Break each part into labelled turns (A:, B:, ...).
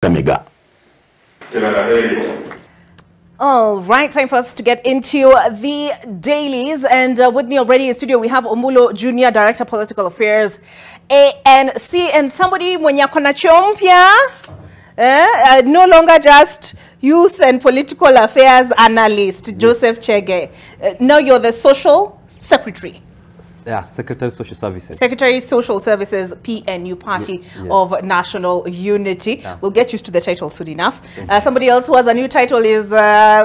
A: Kamega.
B: All right, time for us to get into the dailies. And with me already in studio, we have Omulo Jr., Director Political Affairs, ANC, and somebody mwenye kona chompia, no longer just youth and political affairs analyst, Joseph Chege. Now you're the social secretary.
C: Yeah, Secretary Social Services.
B: Secretary Social Services, PNU, Party of National Unity. Yeah. We'll get used to the title soon enough. Somebody else who has a new title is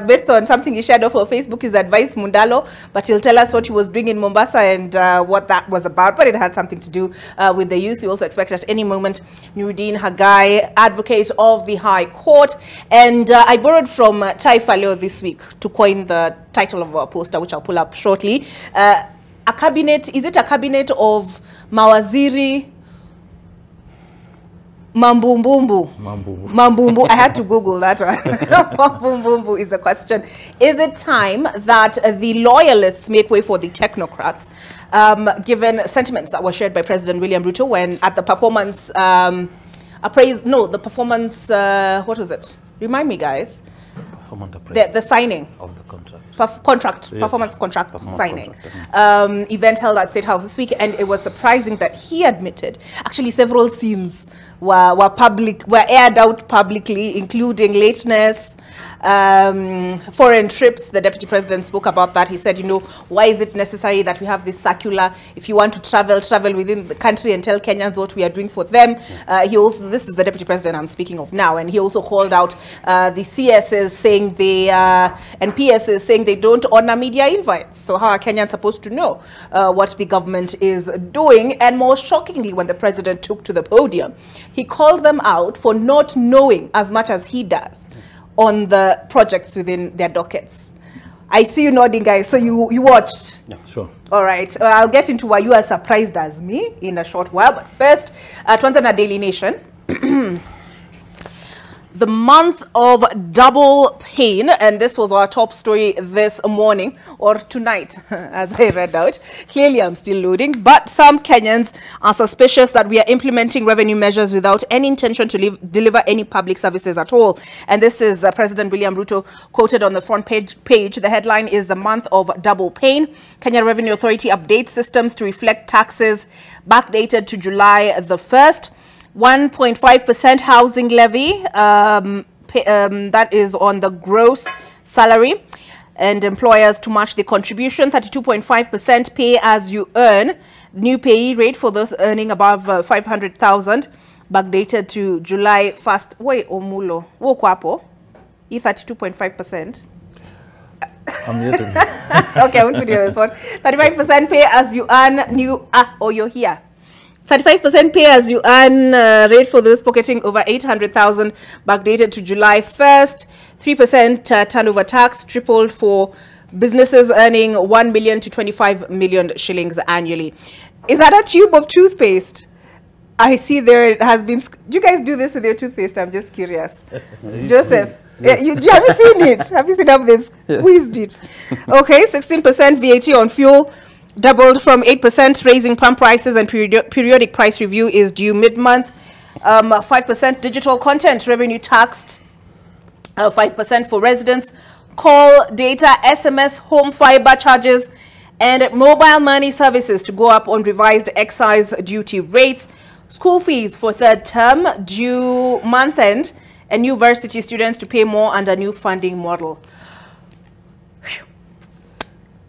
B: based on something he shared off of Facebook, is Advice Mundalo, but he'll tell us what he was doing in Mombasa and what that was about, but it had something to do with the youth. We also expect at any moment Nuruddin Hagai, advocate of the High Court. And I borrowed from Taifa Leo this week to coin the title of our poster, which I'll pull up shortly. A cabinet, is it a cabinet of Mawaziri Mambumbumbu? Mambumbu. I had to Google that one. Mambumbumbu is the question. Is it time that the loyalists make way for the technocrats, given sentiments that were shared by President William Ruto when at the performance, what was it? Remind me, guys. The signing of the contract. Performance contract signing event held at State House this week, and it was surprising that he admitted actually several scenes were aired out publicly, including lateness, foreign trips. The Deputy President spoke about that. He said, you know, why is it necessary that we have this circular? If you want to travel within the country and tell Kenyans what we are doing for them. This is the Deputy President I'm speaking of now, and he also called out the CSs saying and PSs saying they don't honor media invites. So how are Kenyans supposed to know what the government is doing? And more shockingly, when the President took to the podium, he called them out for not knowing as much as he does on the projects within their dockets. I see you nodding, guys. So you watched?
C: Yeah, sure.
B: All right. I'll get into why you are surprised as me in a short while. But first, Tanzania Daily Nation. The month of double pain, and this was our top story this morning, or tonight, as I read out. Clearly, I'm still loading, but some Kenyans are suspicious that we are implementing revenue measures without any intention to deliver any public services at all. And this is President William Ruto quoted on the front page. The headline is the month of double pain. Kenya Revenue Authority updates systems to reflect taxes backdated to July the 1st. 1.5% housing levy, that is on the gross salary, and employers to match the contribution. 32.5% pay as you earn. New pay rate for those earning above 500,000, backdated to July 1st. Wait, Omulo, wokwapo, 32.5%.
C: I'm here to
B: Okay, I won't put you on this one. 35% pay as you earn you're here. 35% pay as you earn rate for those pocketing over 800,000, backdated to July 1st. 3% turnover tax, tripled for businesses earning 1 million to 25 million shillings annually. Is that a tube of toothpaste? I see there has been. Do you guys do this with your toothpaste? I'm just curious. Joseph, yes. Have you seen it? Have you seen how they've squeezed it? Okay, 16% VAT on fuel. Doubled from 8%, raising pump prices, and periodic price review is due mid-month. 5% digital content revenue taxed, 5% for residents. Call, data, SMS, home fiber charges, and mobile money services to go up on revised excise duty rates. School fees for third term due month-end, and university students to pay more under new funding model.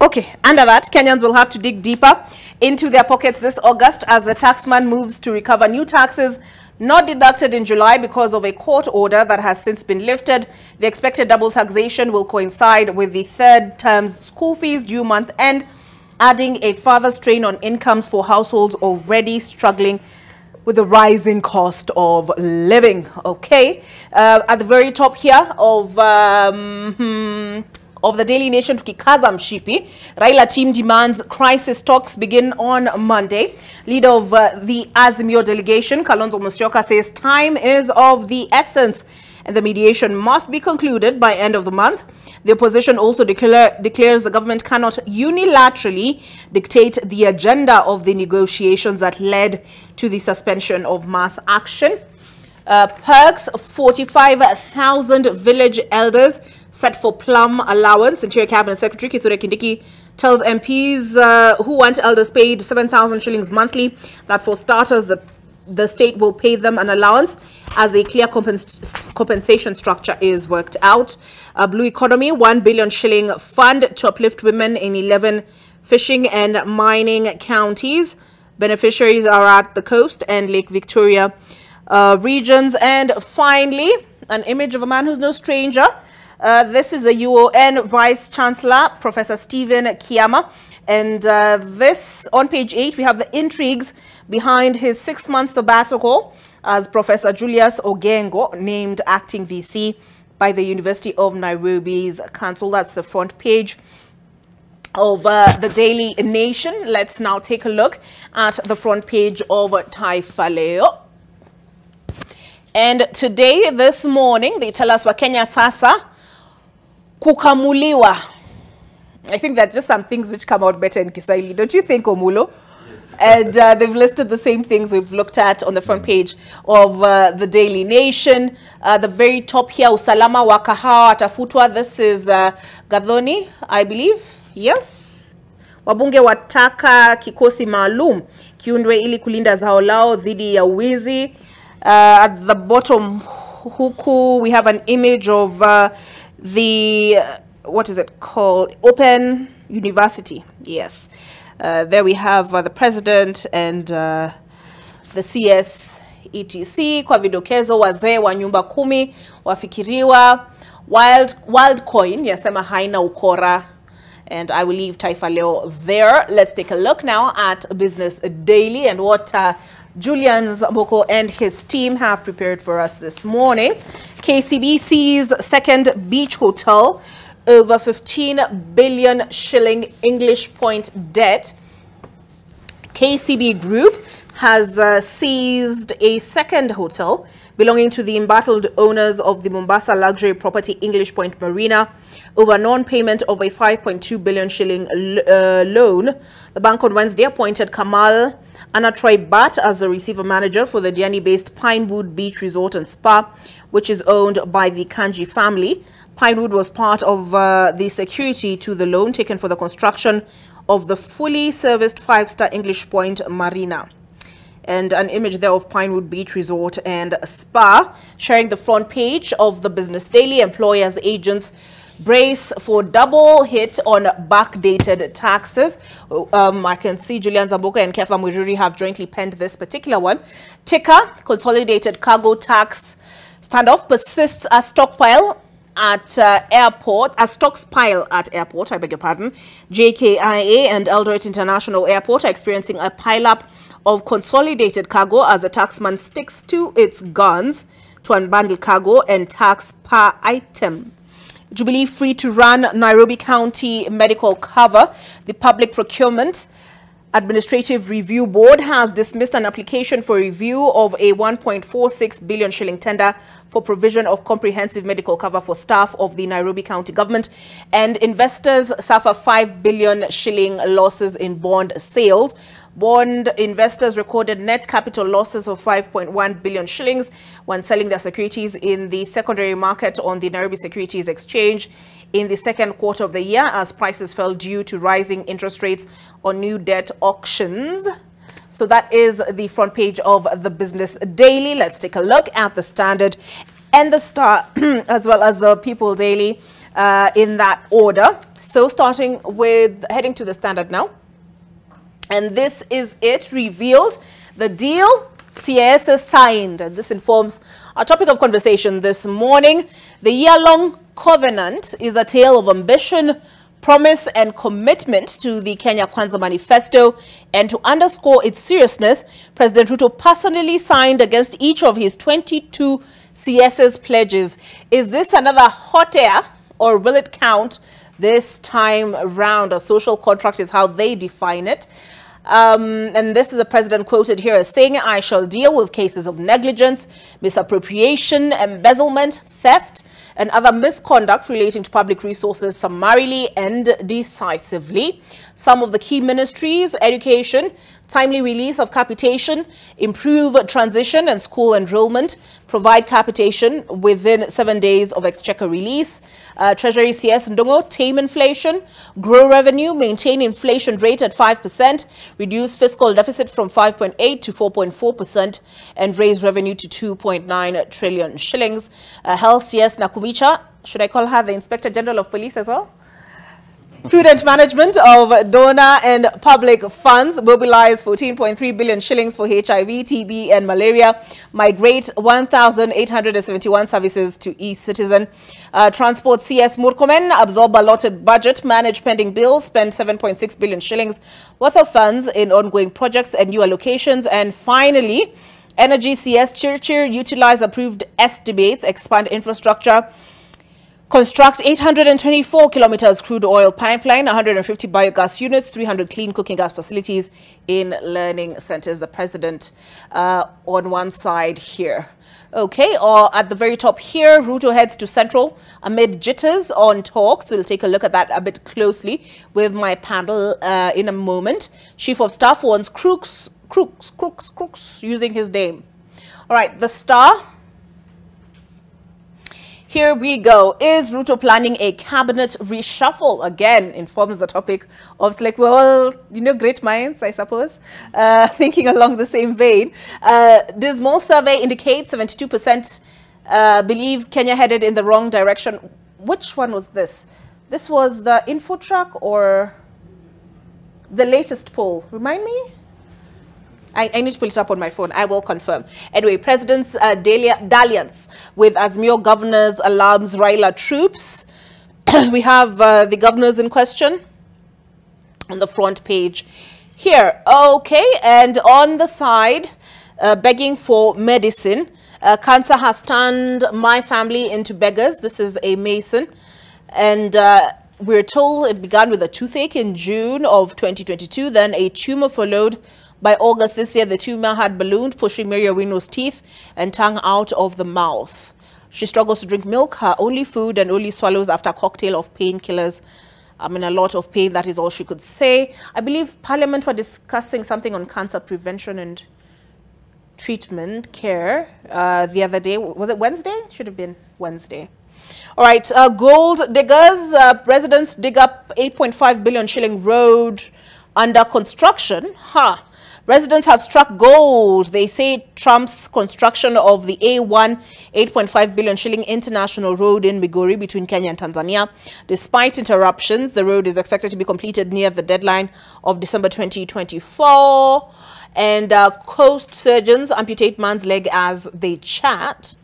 B: Okay, under that, Kenyans will have to dig deeper into their pockets this August as the taxman moves to recover new taxes not deducted in July because of a court order that has since been lifted. The expected double taxation will coincide with the third term's school fees due month end, adding a further strain on incomes for households already struggling with the rising cost of living. Okay, at the very top here of the Daily Nation, tukikaza mshipi, Raila team demands crisis talks begin on Monday. Leader of the Azimio delegation, Kalonzo Musyoka, says time is of the essence and the mediation must be concluded by end of the month. The opposition also declares the government cannot unilaterally dictate the agenda of the negotiations that led to the suspension of mass action. Perks 45,000 village elders set for plum allowance. Interior Cabinet Secretary Kithure Kindiki tells MPs who want elders paid 7,000 shillings monthly that for starters the state will pay them an allowance as a clear compensation structure is worked out. Blue Economy 1 billion shilling fund to uplift women in 11 fishing and mining counties. Beneficiaries are at the coast and Lake Victoria regions. And finally, an image of a man who's no stranger. This is the UON Vice Chancellor, Professor Stephen Kiama. And this, on page 8, we have the intrigues behind his 6-month sabbatical as Professor Julius Ogengo, named acting VC by the University of Nairobi's Council. That's the front page of the Daily Nation. Let's now take a look at the front page of Taifa Leo. And today, this morning, they tell us Wakenya sasa kukamuliwa. I think that just some things which come out better in Kiswahili. Don't you think, Omulo? Yes. And they've listed the same things we've looked at on the front page of the Daily Nation. The very top here, usalama wa kahawa atafutwa. This is Gathoni, I believe. Yes. Wabunge wataka kikosi maalum kiundwe ili kulinda zao lao dhidi ya uwizi. At the bottom, huku, we have an image of the what is it called? Open University. Yes. There we have the president and the CS ETC. Kwa vidokezo wazee wa nyumba 10 wafikiriwa. Wildcoin yasema haina ukora. And I will leave Taifa Leo there. Let's take a look now at Business Daily and what Julian Zaboko and his team have prepared for us this morning. KCBC's second beach hotel, over 15 billion shilling English point debt. KCB Group has seized a second hotel belonging to the embattled owners of the Mombasa luxury property English Point Marina over non-payment of a 5.2 billion shilling loan. The bank on Wednesday appointed Kamal Anatroy Bat as the receiver manager for the Diani-based Pinewood Beach Resort and Spa, which is owned by the Kanji family. Pinewood was part of the security to the loan taken for the construction of the fully serviced 5-star English Point Marina. And an image there of Pinewood Beach Resort and Spa sharing the front page of the Business Daily. Employers, agents brace for double hit on backdated taxes. I can see Julian Zaboka and Kefa Mwiruri have jointly penned this particular one. Tika, consolidated cargo tax standoff persists as stockpile at airport, I beg your pardon. JKIA and Eldoret International Airport are experiencing a pileup of consolidated cargo as the taxman sticks to its guns to unbundle cargo and tax per item. Jubilee free to run Nairobi County medical cover. The Public Procurement Administrative Review Board has dismissed an application for review of a 1.46 billion shilling tender for provision of comprehensive medical cover for staff of the Nairobi County government, and investors suffer 5 billion shilling losses in bond sales. Bond investors recorded net capital losses of 5.1 billion shillings when selling their securities in the secondary market on the Nairobi Securities Exchange in the second quarter of the year as prices fell due to rising interest rates on new debt auctions. So that is the front page of the Business Daily. Let's take a look at the Standard and the Star as well as the People Daily in that order. So starting with heading to the Standard now. And this is it, revealed. The deal, CS is signed. And this informs our topic of conversation this morning. The year-long covenant is a tale of ambition, promise and commitment to the Kenya Kwanza Manifesto. And to underscore its seriousness, President Ruto personally signed against each of his 22 CS's pledges. Is this another hot air, or will it count this time round? A social contract is how they define it. And this is the president quoted here as saying, I shall deal with cases of negligence, misappropriation, embezzlement, theft, and other misconduct relating to public resources summarily and decisively. Some of the key ministries, education, timely release of capitation, improve transition and school enrollment, provide capitation within 7 days of exchequer release. Treasury CS Ndongo, tame inflation, grow revenue, maintain inflation rate at 5%, reduce fiscal deficit from 5.8 to 4.4%, and raise revenue to 2.9 trillion shillings. Health CS Nakumicha, should I call her the Inspector General of Police as well? Prudent management of donor and public funds, mobilize 14.3 billion shillings for HIV, TB and malaria, migrate 1,871 services to e-citizen. Transport CS Murkomen, absorb allotted budget, manage pending bills, spend 7.6 billion shillings worth of funds in ongoing projects and new allocations. And finally, Energy CS Chirchir, utilize approved estimates, expand infrastructure, construct 824 kilometers crude oil pipeline, 150 biogas units, 300 clean cooking gas facilities in learning centers. The president on one side here. Okay, or at the very top here, Ruto heads to Central amid jitters on talks. We'll take a look at that a bit closely with my panel in a moment. Chief of Staff warns crooks using his name. All right, the Star. Here we go. Is Ruto planning a cabinet reshuffle? Again, informs the topic of, it's like, well, you know, great minds, I suppose, thinking along the same vein. Dismal survey indicates 72% believe Kenya headed in the wrong direction. Which one was this? This was the Infotrack or the latest poll? Remind me? I need to pull it up on my phone. I will confirm. Anyway, President's dalliance with Azimio governors alarms Raila troops. We have the governors in question on the front page here. Okay, and on the side, begging for medicine. Cancer has turned my family into beggars. This is a Mason. And we're told it began with a toothache in June of 2022, then a tumor followed. By August this year, the tumor had ballooned, pushing Mary Awino's teeth and tongue out of the mouth. She struggles to drink milk, her only food, and only swallows after a cocktail of painkillers. I'm in a lot of pain, that is all she could say. I believe Parliament were discussing something on cancer prevention and treatment care the other day. Was it Wednesday? Should have been Wednesday. All right, gold diggers. Residents dig up 8.5 billion shilling road under construction. Residents have struck gold. They say Trump's construction of the A1 8.5 billion shilling international road in Migori between Kenya and Tanzania. Despite interruptions, the road is expected to be completed near the deadline of December 2024. And coast surgeons amputate man's leg as they chat.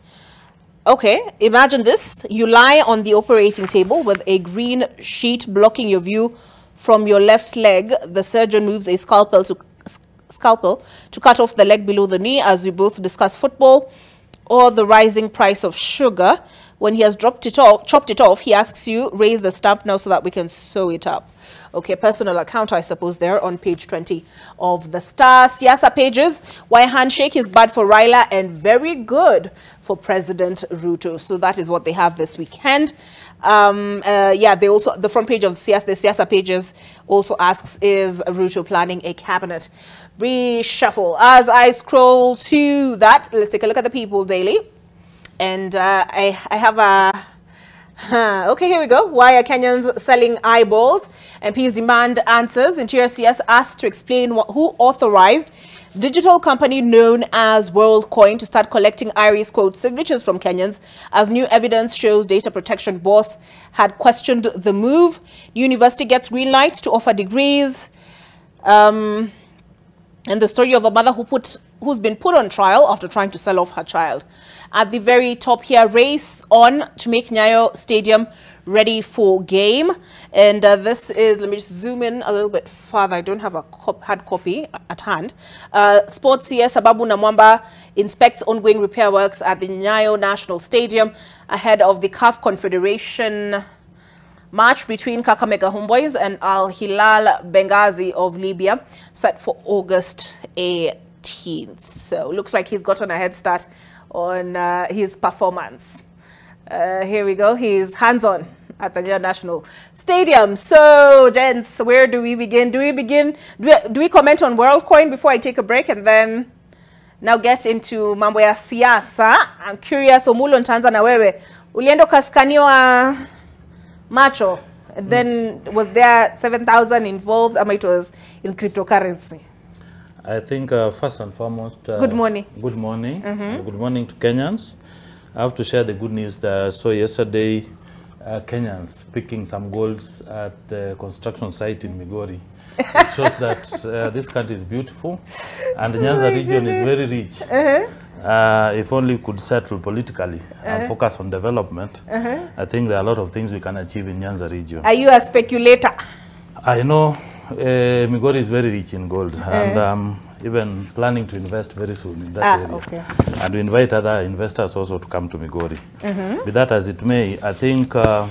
B: Okay, imagine this. You lie on the operating table with a green sheet blocking your view from your left leg. The surgeon moves a scalpel to cut off the leg below the knee as we both discuss football or the rising price of sugar. When he has chopped it off, he asks you, raise the stump now so that we can sew it up. Okay, personal account, I suppose, there on page 20 of the Star. Siasa pages, why handshake is bad for Raila and very good for President Ruto. So that is what they have this weekend. Yeah, they also, the front page of the Siasa pages also asks, is Ruto planning a cabinet reshuffle? As I scroll to that, let's take a look at the People Daily. And I have a... okay, here we go. Why are Kenyans selling eyeballs? MPs demand answers. Interior CS asked to explain who authorized digital company known as WorldCoin to start collecting Iris code signatures from Kenyans, as new evidence shows data protection boss had questioned the move. University gets green light to offer degrees. And the story of a mother who's been put on trial after trying to sell off her child. At the very top here, race on to make Nyayo Stadium ready for game. And this is, let me just zoom in a little bit further. I don't have a hard copy at hand. Sports CS, Ababu Namwamba inspects ongoing repair works at the Nyayo National Stadium ahead of the CAF Confederation match between Kakamega Homeboys and Al Hilal Benghazi of Libya, set for August 18th. So looks like he's gotten a head start on his performance. Here we go. He's hands-on at the National Stadium. So, gents, where do we begin? Do we comment on WorldCoin before I take a break and then now get into mambo ya siasa? I'm curious, Omulo nitaanza na wewe. Uliendo kaskaniwa macho, and then was there 7,000 involved? It was in cryptocurrency.
A: I think first and foremost,
B: good morning.
A: Good morning. Good morning to Kenyans. I have to share the good news that I saw yesterday. Kenyans picking some golds at the construction site in Migori. It shows that this country is beautiful and the Nyanza region is very rich. If only we could settle politically and focus on development, I think there are a lot of things we can achieve in Nyanza region.
B: Are you a speculator?
A: I know Migori is very rich in gold and even planning to invest very soon in that area.
B: Okay.
A: And we invite other investors also to come to Migori. Be that as it may, I think the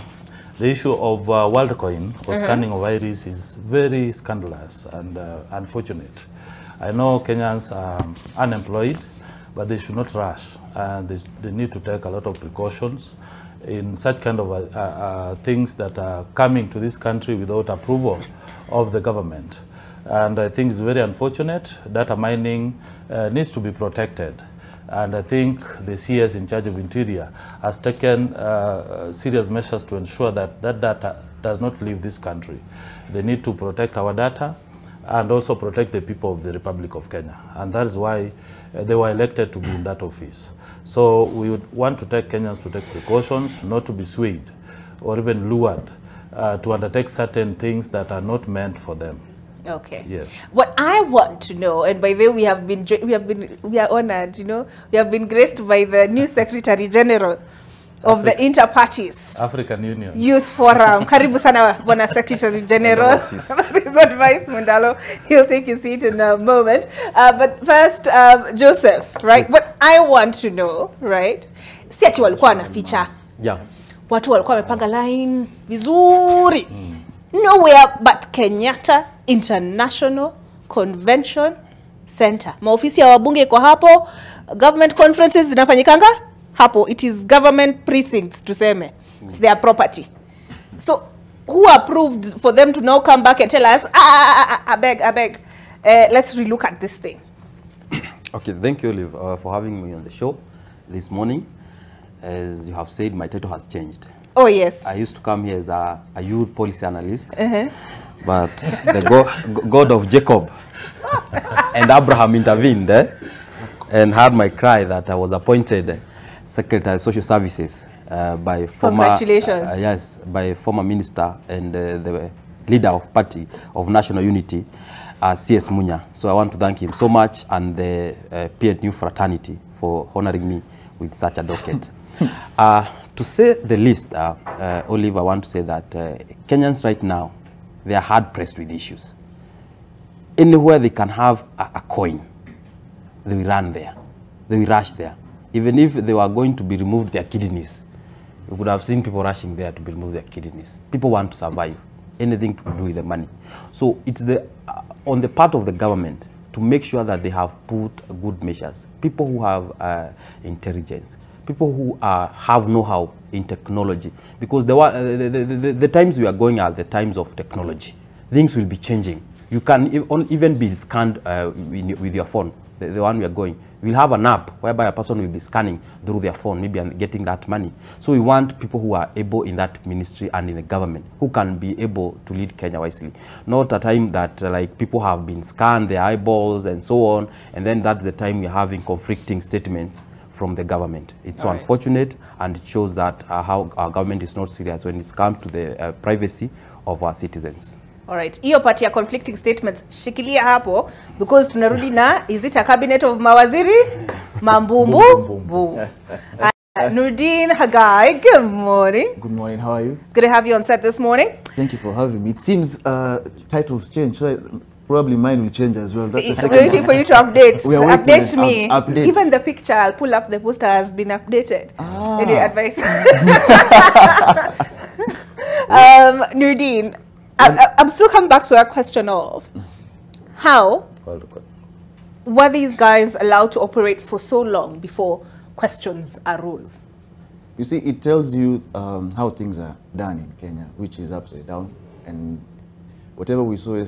A: issue of WorldCoin or scanning of iris is very scandalous and unfortunate. I know Kenyans are unemployed, but they should not rush. And they need to take a lot of precautions in such kind of things that are coming to this country without approval of the government. And I think it's very unfortunate. Data mining needs to be protected. And I think the CS in charge of Interior has taken serious measures to ensure that that data does not leave this country. They need to protect our data and also protect the people of the Republic of Kenya. And that is why they were elected to be in that office. So we would want to take Kenyans to take precautions, not to be swayed or even lured to undertake certain things that are not meant for them.
B: Okay.
A: Yes.
B: What I want to know, and by the way, we are honored. We have been graced by the new Secretary General of the Inter-Parties
A: African Union
B: Youth Forum. Karibu sana, Bwana Secretary General. Vice Mundalo. He'll take his seat in a moment. But first, Joseph, right? Yes. What I want to know, right? Si ati walikuwa na feature.
C: Yeah.
B: Watu walikuwa wamepanga line vizuri. Nowhere but Kenyatta International Convention Center. Maofisi ya wabunge iko hapo, government conferences zinafanyikanga hapo. It is government precincts tuseme. It's their property. So who approved for them to now come back and tell us, I beg, let's relook at this thing.
D: Okay, thank you, Olive, for having me on the show this morning. As you have said, my title has changed.
B: Oh, yes.
D: I used to come here as a youth policy analyst, but the God of Jacob and Abraham intervened and heard my cry that I was appointed Secretary of Social Services by former,
B: congratulations.
D: Yes, by former minister and the leader of Party of National Unity, CS Munya. So I want to thank him so much and the PNU fraternity for honoring me with such a docket. To say the least, Olive, I want to say that Kenyans right now, they are hard-pressed with issues. Anywhere they can have a coin, they will run there. They will rush there. Even if they were going to be removed their kidneys, you could have seen people rushing there to be removed their kidneys. People want to survive, anything to do with the money. So it's on the part of the government to make sure that they have put good measures. People who have intelligence, people who have know-how in technology, because the times we are going are the times of technology. Things will be changing. You can even be scanned with your phone, the one we are going. We'll have an app whereby a person will be scanning through their phone, maybe and getting that money. So we want people who are able in that ministry and in the government, who can be able to lead Kenya wisely. Not a time that like people have been scanned, their eyeballs and so on, and then that's the time we're having conflicting statements from the government. It's so unfortunate, and it shows that how our government is not serious when it's come to the privacy of our citizens.
B: All right. Hiyo part ya conflicting statements shikilia hapo, because tunarudi na, is it a cabinet of mawaziri? Mambumbu. Nurdin Hagai, good morning.
E: Good morning, how are you?
B: Good to have you on set this morning.
E: Thank you for having me. It seems titles change, so probably mine will change as well. That's the second
B: We're waiting for you to update.
E: We are
B: Update me.
E: Update.
B: Even the picture, I'll pull up, the poster has been updated. Any advice? Nurdin, I'm still coming back to that question of how were these guys allowed to operate for so long before questions arose?
E: You see, it tells you how things are done in Kenya, which is upside down. And whatever we saw,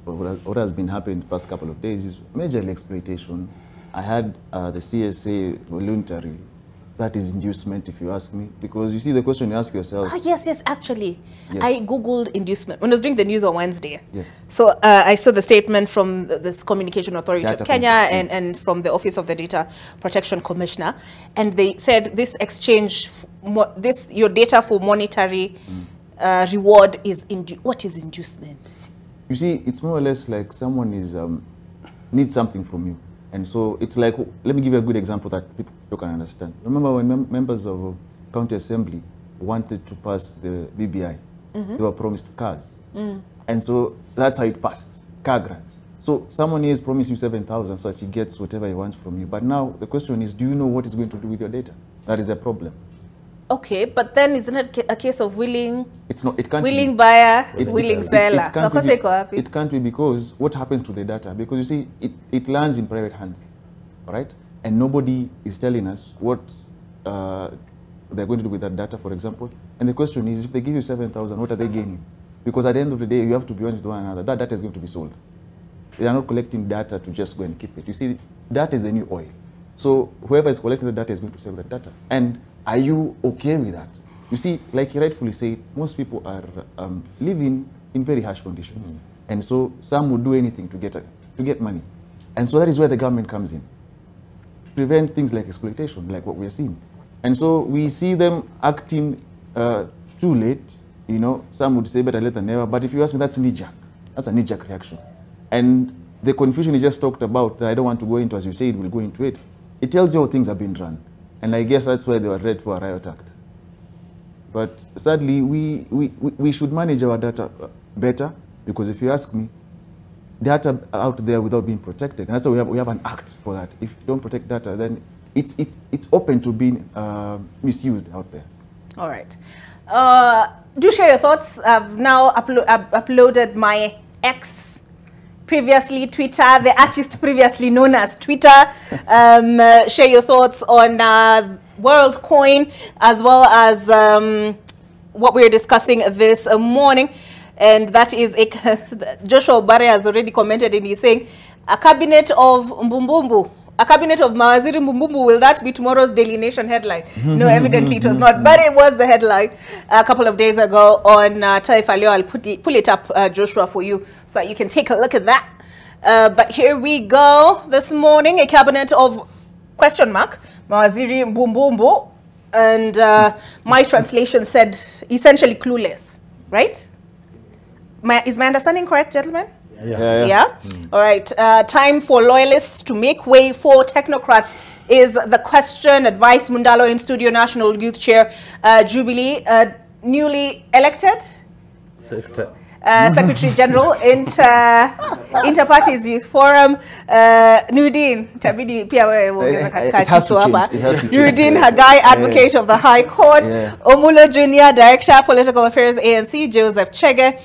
E: what has been happening the past couple of days is majorly exploitation. I had the CSA voluntarily. That is inducement, if you ask me. Because you see, the question you ask yourself...
B: Yes, actually.
E: Yes.
B: I Googled inducement when I was doing the news on Wednesday.
E: Yes.
B: So I saw the statement from this Communication Authority
E: Data
B: of Kenya and from the Office of the Data Protection Commissioner. And they said this exchange, your data for monetary reward is... What is inducement?
E: You see, it's more or less like someone is needs something from you. And so it's like, let me give you a good example that people can understand. Remember when members of County Assembly wanted to pass the BBI, they were promised cars. And so that's how it passed, car grants. So someone here is promising you 7,000 so that he gets whatever he wants from you. But now the question is, do you know what he's going to do with your data? That is a problem.
B: Okay, but then isn't it a case of willing...
E: It's not, it can't
B: willing
E: be.
B: buyer, willing seller?
E: It can't be because what happens to the data? Because you see, it lands in private hands, all right? And nobody is telling us what they're going to do with that data, for example. And the question is, if they give you 7,000, what are they gaining? Because at the end of the day, you have to be honest with one another. That data is going to be sold. They are not collecting data to just go and keep it. You see, that is the new oil. So whoever is collecting the data is going to sell the data. And are you okay with that? You see, like you rightfully said, most people are living in very harsh conditions. And so some would do anything to get money. And so that is where the government comes in. To prevent things like exploitation, like what we are seeing. And so we see them acting too late. You know, some would say better late than never. But if you ask me, that's knee-jerk. That's a knee-jerk reaction. And the confusion you just talked about, I don't want to go into, as you said, we'll go into it. It tells you how things have been run. And I guess that's why they were ready for a riot act. But sadly, we should manage our data better, because if you ask me, data out there without being protected, and that's why we have an act for that. If you don't protect data, then it's open to being misused out there.
B: All right. Do share your thoughts. I've now uploaded my X, previously Twitter, the artist previously known as Twitter. Share your thoughts on WorldCoin, as well as what we're discussing this morning. And that is, Joshua Obare has already commented, and he's saying, a cabinet of Mbumbumbu, a cabinet of Mawaziri Mbumbumbu, will that be tomorrow's Daily Nation headline? No, evidently it was not, but it was the headline a couple of days ago on Taifa Leo. I'll pull it up, Joshua, for you so that you can take a look at that. But here we go this morning, a cabinet of question mark, Mawaziri Mbumbumbu, and my translation said essentially clueless, right? Is my understanding correct, gentlemen? Yeah? All right. Time for loyalists to make way for technocrats is the question. Advice Mundalo in studio, National Youth Chair, Jubilee, newly elected Secretary General, Inter-Parties Youth Forum, Nudin, Nudin Hagai, Advocate of the High Court, Omulo Jr., Director, Political Affairs, ANC, Joseph Chege,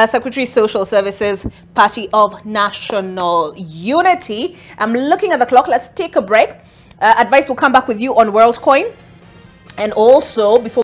B: Secretary, Social Services, Party of National Unity. I'm looking at the clock. Let's take a break. Advice will come back with you on WorldCoin. And also, before